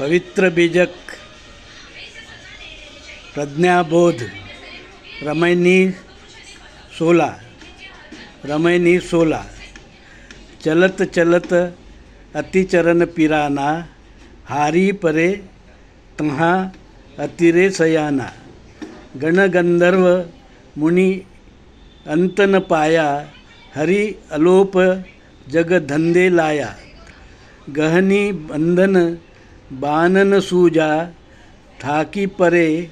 पवित्र बीजक प्रज्ञाबोध रमैनी 16 चलत चलत अति चरण पिराना हारी परे तहाँ अतिरे सयाना गण गंधर्व मुनि अंत न पाया हरि अलोप जग धंधे लाया गहनी बंधन बानन सूजा ठाकी परे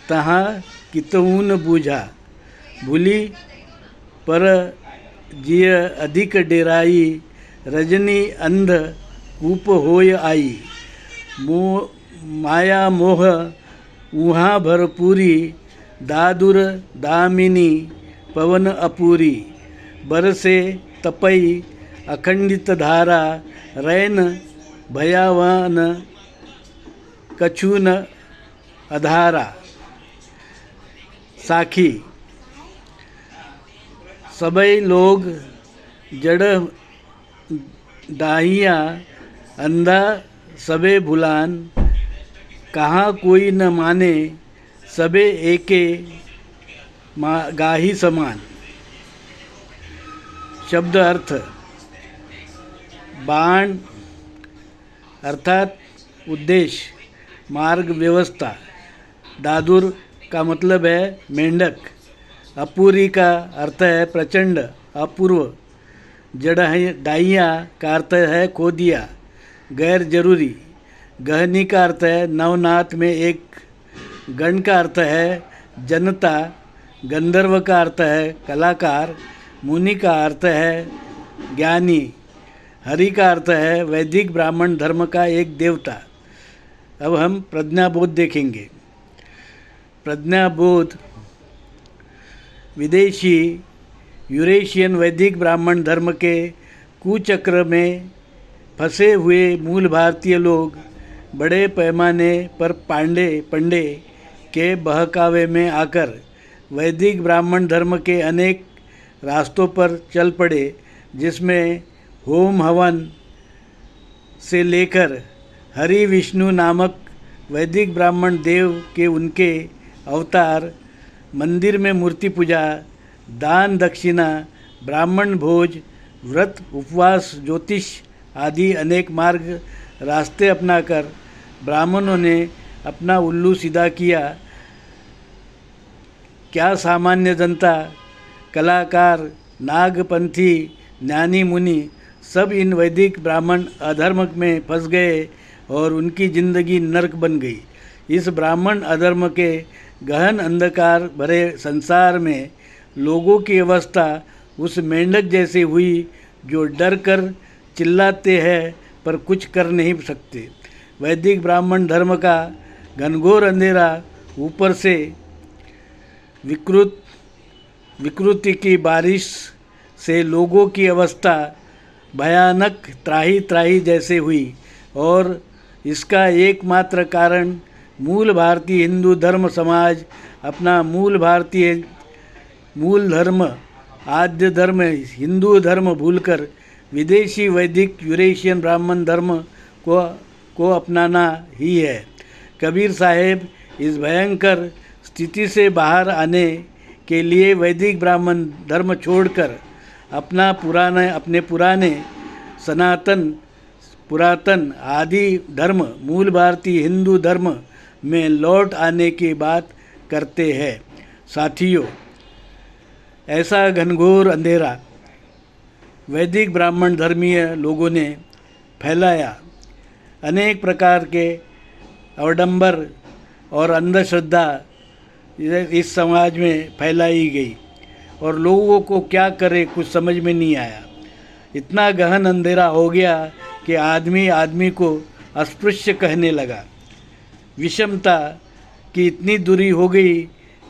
तहाँ कितहु न बूझा भूली पर जिय अधिक डेराई रजनी अंध कूप होय आई माया मोह उहाँ भरपूरी दादुर दामिनी पवन अपूरी बरसे तपई अखंडित धारा रैन भयावन कछुन अधारा साखी सबई लोग जड़ दाहिया अंधा सबे भुलान कहाँ कोई न माने सबे एके गाही समान। शब्द अर्थ बाण अर्थात उद्देश्य, मार्ग व्यवस्था। दादुर का मतलब है मेंढक। अपूरी का अर्थ है प्रचंड अपूर्व। जड़ाइयाँ का अर्थ है खो दिया, गैर जरूरी। गहनी का अर्थ है नवनाथ में एक। गण का अर्थ है जनता। गंधर्व का अर्थ है कलाकार। मुनि का अर्थ है ज्ञानी। हरि का अर्थ है वैदिक ब्राह्मण धर्म का एक देवता। अब हम प्रज्ञाबोध देखेंगे। प्रज्ञाबोध विदेशी यूरेशियन वैदिक ब्राह्मण धर्म के कुचक्र में फंसे हुए मूल भारतीय लोग बड़े पैमाने पर पंडे के बहकावे में आकर वैदिक ब्राह्मण धर्म के अनेक रास्तों पर चल पड़े, जिसमें होम हवन से लेकर हरि विष्णु नामक वैदिक ब्राह्मण देव के उनके अवतार, मंदिर में मूर्ति पूजा, दान दक्षिणा, ब्राह्मण भोज, व्रत उपवास, ज्योतिष आदि अनेक मार्ग रास्ते अपनाकर ब्राह्मणों ने अपना उल्लू सीधा किया। क्या सामान्य जनता, कलाकार, नागपंथी, ज्ञानी मुनि सब इन वैदिक ब्राह्मण अधर्म में फंस गए और उनकी जिंदगी नरक बन गई। इस ब्राह्मण अधर्म के गहन अंधकार भरे संसार में लोगों की अवस्था उस मेंढक जैसी हुई जो डर कर चिल्लाते हैं पर कुछ कर नहीं सकते। वैदिक ब्राह्मण धर्म का घनघोर अंधेरा ऊपर से विकृति की बारिश से लोगों की अवस्था भयानक त्राही त्राही जैसे हुई और इसका एकमात्र कारण मूल भारतीय हिंदू धर्म समाज अपना मूल धर्म आद्य धर्म हिंदू धर्म भूलकर विदेशी वैदिक यूरेशियन ब्राह्मण धर्म को अपनाना ही है। कबीर साहेब इस भयंकर स्थिति से बाहर आने के लिए वैदिक ब्राह्मण धर्म छोड़कर अपने पुराने पुरातन आदि धर्म मूल भारतीय हिंदू धर्म में लौट आने की बात करते हैं। साथियों, ऐसा घनघोर अंधेरा वैदिक ब्राह्मण धर्मीय लोगों ने फैलाया। अनेक प्रकार के अवडंबर और अंधश्रद्धा इस समाज में फैलाई गई और लोगों को क्या करे कुछ समझ में नहीं आया। इतना गहन अंधेरा हो गया कि आदमी को अस्पृश्य कहने लगा। विषमता की इतनी दूरी हो गई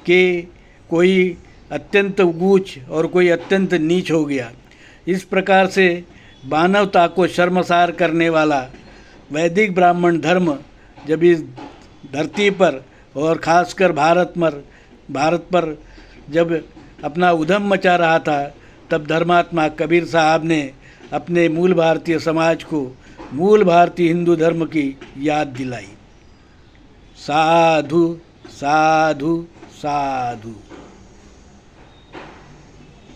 कि कोई अत्यंत ऊंच और कोई अत्यंत नीच हो गया। इस प्रकार से मानवता को शर्मसार करने वाला वैदिक ब्राह्मण धर्म जब इस धरती पर और ख़ासकर भारत पर जब अपना उधम मचा रहा था, तब धर्मात्मा कबीर साहब ने अपने मूल भारतीय समाज को मूल भारतीय हिंदू धर्म की याद दिलाई। साधु साधु साधु।